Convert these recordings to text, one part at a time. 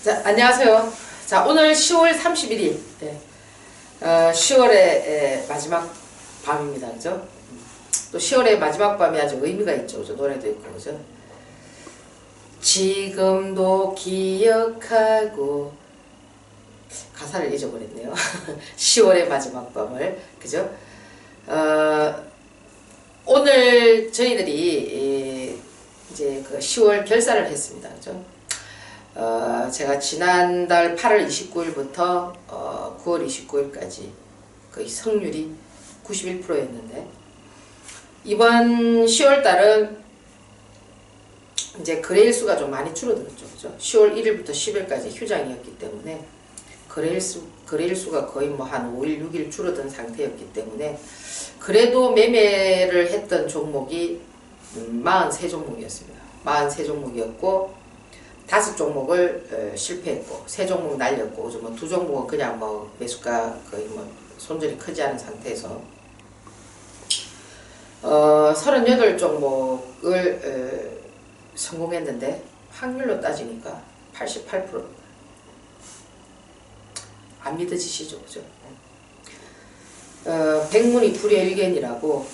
자, 안녕하세요. 자, 오늘 10월 31일. 네. 10월의 마지막 밤입니다. 그죠? 또 10월의 마지막 밤이 아주 의미가 있죠. 그죠? 노래도 있고, 그죠? 지금도 기억하고, 가사를 잊어버렸네요. 10월의 마지막 밤을. 그죠? 오늘 저희들이 이제 그 10월 결산을 했습니다. 그죠? 제가 지난달 8월 29일부터 9월 29일까지 거의 성률이 91%였는데 이번 10월달은 이제 거래일 수가 좀 많이 줄어들었죠. 그죠? 10월 1일부터 10일까지 휴장이었기 때문에 거래일 수가 거의 뭐 한 5일, 6일 줄어든 상태였기 때문에 그래도 매매를 했던 종목이 43종목이었습니다. 43종목이었고 5종목을 실패했고 3종목 날렸고 뭐 2종목은 그냥 뭐 매수가 거의 뭐 손절이 크지 않은 상태에서 38종목을 성공했는데 확률로 따지니까 88%. 안 믿어지시죠? 그죠? 백문이 불여일견이라고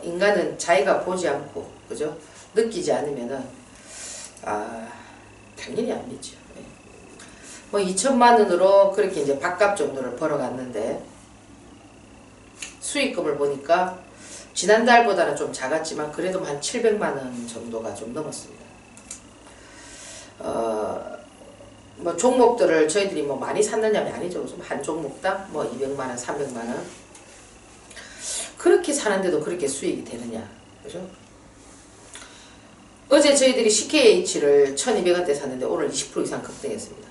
인간은 자기가 보지 않고 그죠? 느끼지 않으면은 당연히 안 믿죠. 뭐 2천만 원으로 그렇게 이제 밥값 정도를 벌어갔는데 수익금을 보니까 지난달보다는 좀 작았지만 그래도 한 700만 원 정도가 좀 넘었습니다. 뭐 종목들을 저희들이 뭐 많이 샀느냐면 아니죠. 좀 한 종목당 뭐 200만 원, 300만 원 그렇게 사는데도 그렇게 수익이 되느냐, 그죠? 어제 저희들이 CKH를 1200원대 샀는데 오늘 20% 이상 급등했습니다.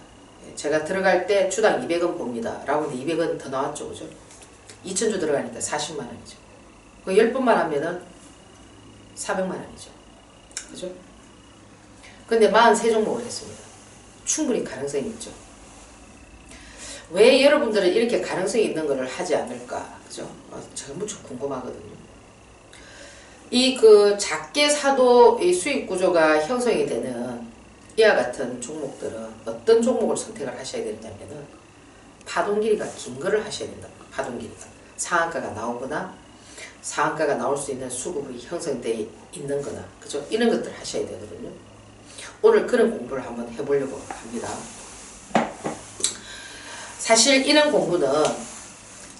제가 들어갈 때 주당 200원 봅니다. 라고 했는데 200원 더 나왔죠. 그죠? 2000주 들어가니까 40만원이죠. 그 10번만 하면은 400만원이죠. 그죠? 근데 43종목을 했습니다. 충분히 가능성이 있죠. 왜 여러분들은 이렇게 가능성이 있는 것을 하지 않을까? 그죠? 제가 무척 궁금하거든요. 작게 사도 이 수익 구조가 형성이 되는 이와 같은 종목들은 어떤 종목을 선택을 하셔야 되느냐면은 파동 길이가 긴 거를 하셔야 된다. 파동 길이가. 상한가가 나오거나 상한가가 나올 수 있는 수급이 형성되어 있는 거나, 그죠? 이런 것들 하셔야 되거든요. 오늘 그런 공부를 한번 해보려고 합니다. 사실 이런 공부는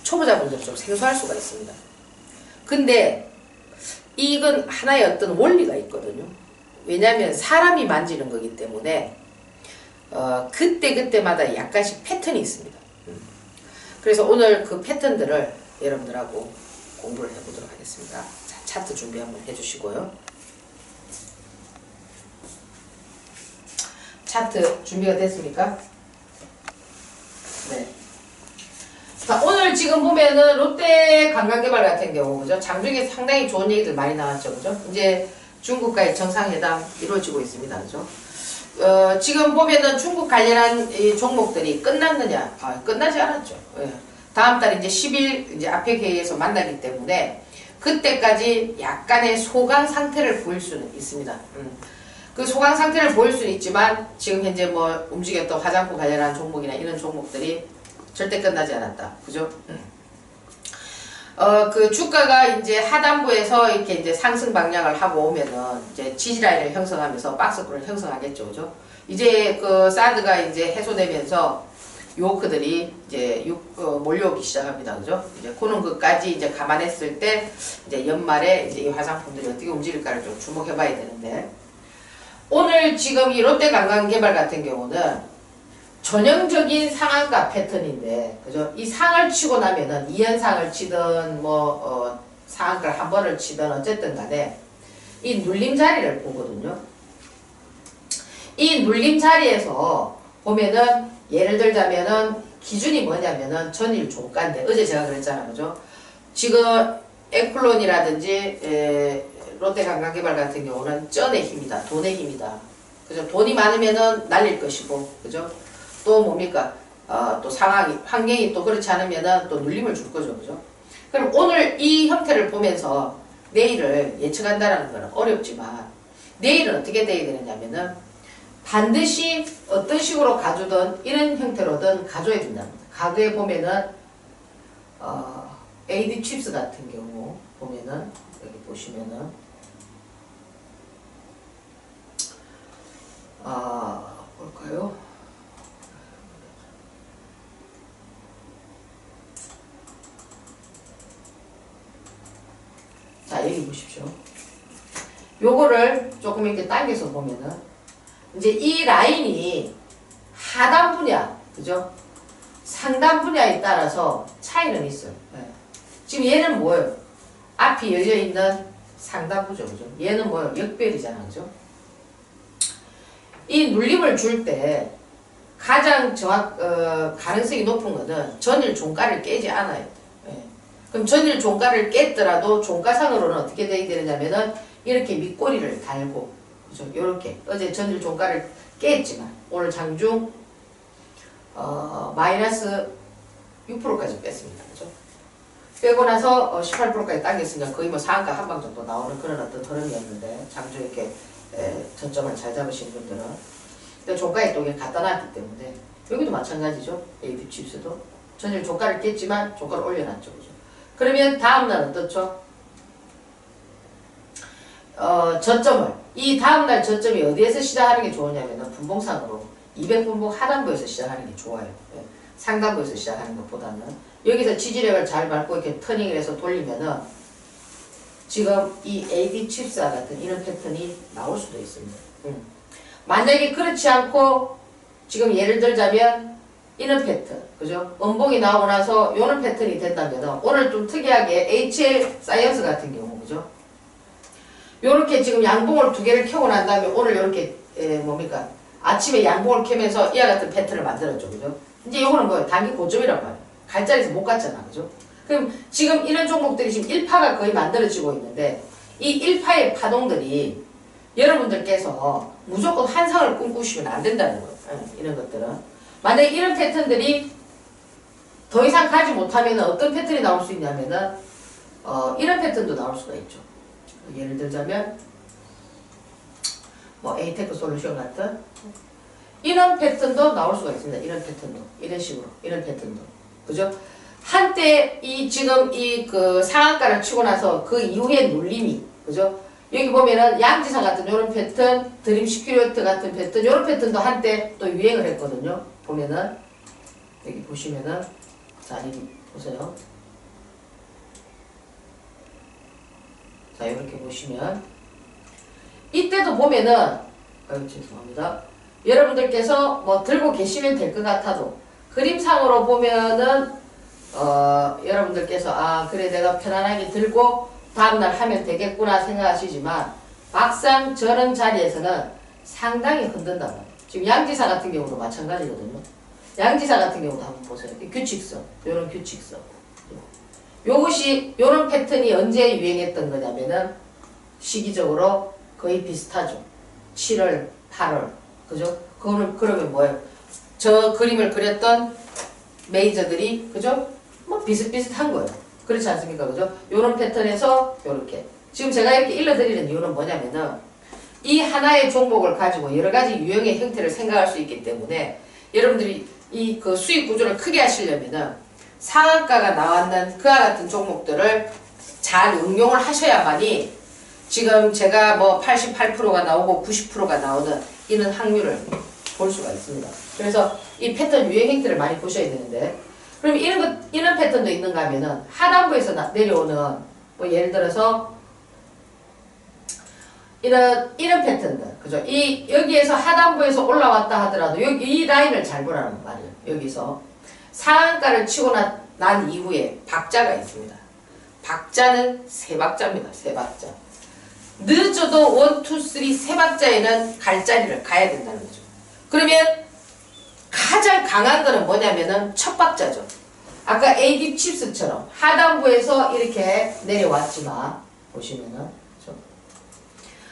초보자분들 좀 생소할 수가 있습니다. 근데 이건 하나의 어떤 원리가 있거든요. 왜냐하면 사람이 만지는 거기 때문에 그때그때마다 약간씩 패턴이 있습니다. 그래서 오늘 그 패턴들을 여러분들하고 공부를 해보도록 하겠습니다. 자, 차트 준비 한번 해주시고요. 차트 준비가 됐습니까? 네. 자, 오늘 지금 보면은 롯데 관광개발 같은 경우, 그죠? 장중에 상당히 좋은 얘기들 많이 나왔죠, 그죠? 이제 중국과의 정상회담 이루어지고 있습니다, 그죠? 지금 보면은 중국 관련한 이 종목들이 끝났느냐? 끝나지 않았죠. 예. 다음 달 이제 10일 이제 아펙 회의에서 만나기 때문에 그때까지 약간의 소강 상태를 보일 수는 있습니다. 그 소강 상태를 보일 수는 있지만 지금 현재 뭐 움직였던 화장품 관련한 종목이나 이런 종목들이 절대 끝나지 않았다. 그죠? 그 주가가 이제 하단부에서 이렇게 이제 상승 방향을 하고 오면은 이제 지지라인을 형성하면서 박스권을 형성하겠죠. 그죠? 이제 그 사드가 이제 해소되면서 요크들이 이제 몰려오기 시작합니다. 그죠? 이제 그런 것까지 이제 감안했을 때 이제 연말에 이제 이 화장품들이 어떻게 움직일까를 좀 주목해 봐야 되는데 오늘 지금 이 롯데관광개발 같은 경우는 전형적인 상한가 패턴인데, 그죠? 이 상을 치고 나면은 2연상을 치든 상한가를 한 번을 치든 어쨌든 간에 이 눌림 자리를 보거든요. 이 눌림 자리에서 보면은 예를 들자면은 기준이 뭐냐면은 전일 종가인데 어제 제가 그랬잖아요. 그죠? 지금 에클론이라든지 롯데관광개발 같은 경우는 쩐의 힘이다. 돈의 힘이다. 그죠? 돈이 많으면은 날릴 것이고, 그죠? 또 뭡니까? 또 환경이 또 그렇지 않으면은 또 눌림을 줄 거죠. 그죠? 그럼 오늘 이 형태를 보면서 내일을 예측한다는 것은 어렵지만 내일은 어떻게 돼야 되느냐면은 반드시 어떤 식으로 가주든 이런 형태로든 가줘야 된답니다. 가구에 보면은 AD 칩스 같은 경우 보면은 여기 보시면은 볼까요? 자, 여기 보십시오. 요거를 조금 이렇게 당겨서 보면은 이제 이 라인이 하단 분야, 그죠? 상단 분야에 따라서 차이는 있어요. 네. 지금 얘는 뭐예요? 앞이 열려있는 상단부죠, 그죠? 얘는 뭐예요? 역별이잖아, 그죠? 이 눌림을 줄 때 가장 가능성이 높은 거는 전일 종가를 깨지 않아야 돼. 네. 그럼 전일 종가를 깼더라도 종가상으로는 어떻게 돼야 되느냐면은 이렇게 밑꼬리를 달고, 그죠? 요렇게. 어제 전일 종가를 깼지만, 오늘 장중, 마이너스 6%까지 뺐습니다. 그죠? 빼고 나서 18%까지 당겼으니까 거의 뭐 상한가 한 방 정도 나오는 그런 어떤 흐름이었는데, 장중 이렇게 저점을 잘 잡으신 분들은. 근데 종가에 또 이게 갖다 놨기 때문에, 여기도 마찬가지죠. AD 칩스도. 전일 종가를 깼지만 종가를 올려놨죠. 그죠? 그러면 다음날 어떻죠? 저점을, 이 다음날 저점이 어디에서 시작하는 게 좋으냐면 분봉상으로 200분봉 하단부에서 시작하는 게 좋아요. 예. 상단부에서 시작하는 것보다는 여기서 지지력을 잘 밟고 이렇게 터닝을 해서 돌리면은 지금 이 AD 칩스와 같은 이런 패턴이 나올 수도 있습니다. 만약에 그렇지 않고 지금 예를 들자면 이런 패턴, 그죠? 음봉이 나오고 나서 이런 패턴이 된다면 오늘 좀 특이하게 HL 사이언스 같은 경우, 그죠? 요렇게 지금 양봉을 두 개를 켜고 난 다음에 오늘 요렇게 뭡니까? 아침에 양봉을 켜면서 이와 같은 패턴을 만들었죠, 그죠? 이제 요거는 뭐예요? 단기 고점이란 말이에요. 갈 자리에서 못 갔잖아, 그죠? 그럼 지금 이런 종목들이 지금 1파가 거의 만들어지고 있는데 이 1파의 파동들이 여러분들께서 무조건 환상을 꿈꾸시면 안 된다는 거예요. 이런 것들은. 만약에 이런 패턴들이 더 이상 가지 못하면 어떤 패턴이 나올 수 있냐면은 이런 패턴도 나올 수가 있죠. 예를 들자면 뭐 에이테크 솔루션 같은 이런 패턴도 나올 수가 있습니다. 이런 패턴도 이런 식으로 이런 패턴도 그죠? 한때 이 지금 이 그 상한가를 치고 나서 그 이후에 눌림이 그죠? 여기 보면은 양지사 같은 이런 패턴, 드림 시큐리티 같은 패턴 이런 패턴도 한때 또 유행을 했거든요. 보면은 여기 보시면은 자 여기 보세요. 자 이렇게 보시면 이때도 보면은 죄송합니다. 여러분들께서 뭐 들고 계시면 될 것 같아도 그림상으로 보면은 여러분들께서 아 그래 내가 편안하게 들고 다음날 하면 되겠구나 생각하시지만 막상 저런 자리에서는 상당히 흔든단 말이에요. 지금 양지사 같은 경우도 마찬가지거든요. 양지사 같은 경우도 한번 보세요. 규칙성, 요런 규칙성. 요것이 요런 패턴이 언제 유행했던 거냐면은 시기적으로 거의 비슷하죠. 7월, 8월. 그죠? 그러면 뭐예요? 저 그림을 그렸던 메이저들이 그죠? 뭐 비슷비슷한 거예요. 그렇지 않습니까? 그죠? 요런 패턴에서 요렇게. 지금 제가 이렇게 일러드리는 이유는 뭐냐면은 이 하나의 종목을 가지고 여러 가지 유형의 형태를 생각할 수 있기 때문에 여러분들이 이 그 수익 구조를 크게 하시려면은 상한가가 나왔는 그와 같은 종목들을 잘 응용을 하셔야만이 지금 제가 뭐 88%가 나오고 90%가 나오는 이런 확률을 볼 수가 있습니다. 그래서 이 패턴 유행 행태를 많이 보셔야 되는데 그럼 이런 패턴도 있는가 하면은 하단부에서 내려오는 뭐 예를 들어서 이런 패턴들 그죠? 여기에서 하단부에서 올라왔다 하더라도 이 라인을 잘 보라는 말이에요. 여기서 상한가를 치고 난 이후에 박자가 있습니다. 박자는 세 박자입니다. 세 박자. 늦어도 1, 2, 3 세 박자에는 갈 자리를 가야 된다는 거죠. 그러면 가장 강한 거는 뭐냐면은 첫 박자죠. 아까 AD 칩스처럼 하단부에서 이렇게 내려왔지만 보시면은 그렇죠?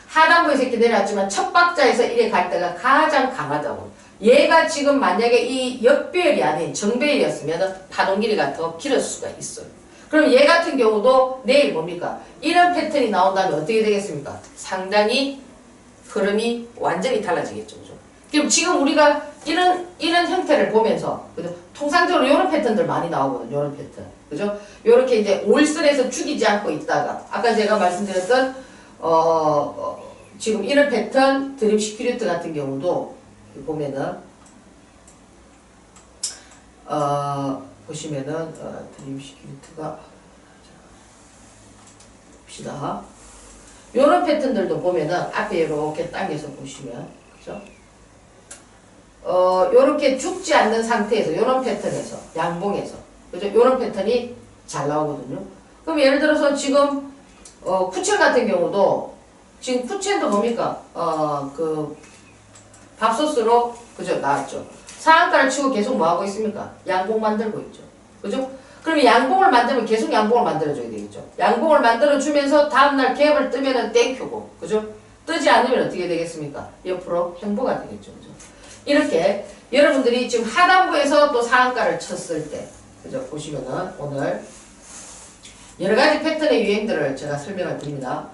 하단부에서 이렇게 내려왔지만 첫 박자에서 이래 갈 때가 가장 강하다고. 얘가 지금 만약에 이 역배열이 아닌 정배열이었으면 파동 길이가 더 길었을 수가 있어요. 그럼 얘 같은 경우도 내일 뭡니까? 이런 패턴이 나온다면 어떻게 되겠습니까? 상당히 흐름이 완전히 달라지겠죠. 그죠? 그럼 지금 우리가 이런 형태를 보면서, 그죠? 통상적으로 이런 패턴들 많이 나오거든요. 이런 패턴. 그죠? 요렇게 이제 올선에서 죽이지 않고 있다가, 아까 제가 말씀드렸던, 지금 이런 패턴, 드림 시큐리트 같은 경우도 보면은, 보시면은, 드림 시큐리트가, 봅시다. 요런 패턴들도 보면은, 앞에 이렇게 당겨서 보시면, 그죠? 요렇게 죽지 않는 상태에서, 요런 패턴에서, 양봉에서, 그죠? 요런 패턴이 잘 나오거든요. 그럼 예를 들어서 지금, 쿠첸 같은 경우도, 지금 쿠첸도 뭡니까? 밥솥으로, 그죠? 나왔죠. 상한가를 치고 계속 뭐 하고 있습니까? 양봉 만들고 있죠. 그죠? 그러면 양봉을 만들면 계속 양봉을 만들어줘야 되겠죠. 양봉을 만들어주면서 다음날 갭을 뜨면은 땡큐고, 그죠? 뜨지 않으면 어떻게 되겠습니까? 옆으로 횡보가 되겠죠. 그죠? 이렇게 여러분들이 지금 하단부에서 또 상한가를 쳤을 때, 그죠? 보시면은 오늘 여러 가지 패턴의 유행들을 제가 설명을 드립니다.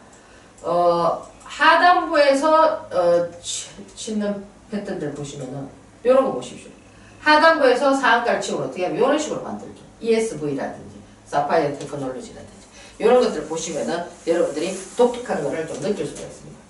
하단부에서 치는 패턴들 보시면은 이런 거 보십시오. 하단부에서 상한가를 치고 어떻게 하면 이런 식으로 만들죠. ESV라든지 사파이어 테크놀로지라든지 이런 것들 보시면은 여러분들이 독특한 거를 좀 느낄 수가 있습니다.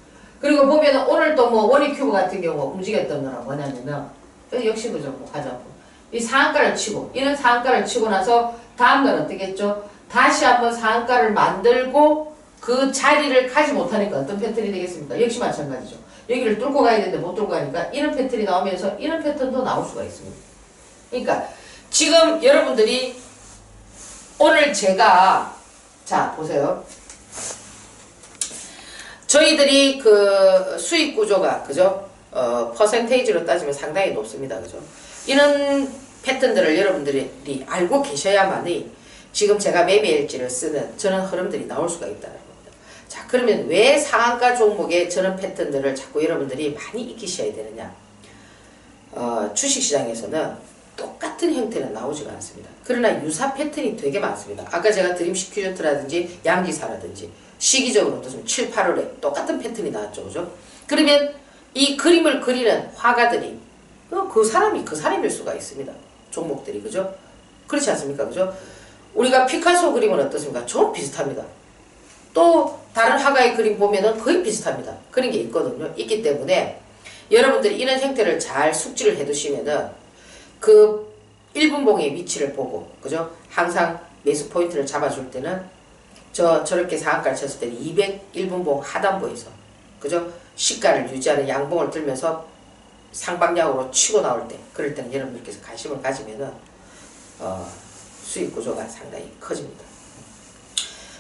그리고 보면은 오늘 또 뭐 원익큐브 같은 경우 움직였던 거는 뭐냐면은 역시 그죠. 뭐 화장품. 이 상한가를 치고 이런 상한가를 치고 나서 다음날 어떻게 했죠? 다시 한번 상한가를 만들고 그 자리를 가지 못하니까 어떤 패턴이 되겠습니까? 역시 마찬가지죠. 여기를 뚫고 가야 되는데 못 뚫고 가니까 이런 패턴이 나오면서 이런 패턴도 나올 수가 있습니다. 그러니까 지금 여러분들이 오늘 제가 자 보세요. 저희들이 그 수익 구조가 그죠? 퍼센테이지로 따지면 상당히 높습니다. 그죠? 이런 패턴들을 여러분들이 알고 계셔야만이 지금 제가 매매일지를 쓰는 저런 흐름들이 나올 수가 있다는 겁니다. 자, 그러면 왜 상한가 종목의 저런 패턴들을 자꾸 여러분들이 많이 익히셔야 되느냐? 주식시장에서는 똑같은 형태는 나오지가 않습니다. 그러나 유사 패턴이 되게 많습니다. 아까 제가 드림 시큐리트라든지 양기사라든지 시기적으로 어떻습니까? 7, 8월에 똑같은 패턴이 나왔죠. 그죠? 그러면 이 그림을 그리는 화가들이 그 사람일 수가 있습니다. 종목들이. 그죠? 그렇지 않습니까? 그죠? 우리가 피카소 그림은 어떻습니까? 좀 비슷합니다. 또 다른 화가의 그림 보면은 거의 비슷합니다. 그런 게 있거든요. 있기 때문에 여러분들이 이런 형태를 잘 숙지를 해 두시면은 그 1분봉의 위치를 보고, 그죠? 항상 매수 포인트를 잡아줄 때는 저렇게 상한가를 쳤을 때는 201분봉 하단부에서, 그죠? 시가를 유지하는 양봉을 들면서 상방향으로 치고 나올 때, 그럴 때는 여러분들께서 관심을 가지면은, 수익 구조가 상당히 커집니다.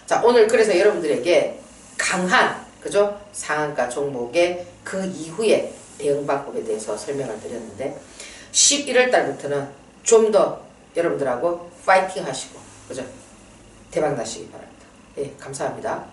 자, 오늘 그래서 여러분들에게 강한, 그죠? 상한가 종목의 그 이후에 대응 방법에 대해서 설명을 드렸는데, 11월 달부터는 좀 더 여러분들하고 파이팅 하시고, 그죠? 대박 나시기 바랍니다. 예, 감사합니다.